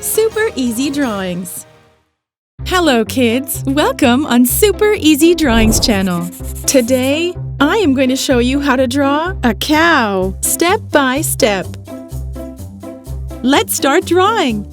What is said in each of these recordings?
Super Easy Drawings. Hello kids, welcome on Super Easy Drawings channel. Today, I am going to show you how to draw a cow, step by step. Let's start drawing.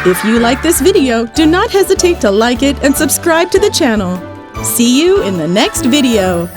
If you like this video, do not hesitate to like it and subscribe to the channel. See you in the next video.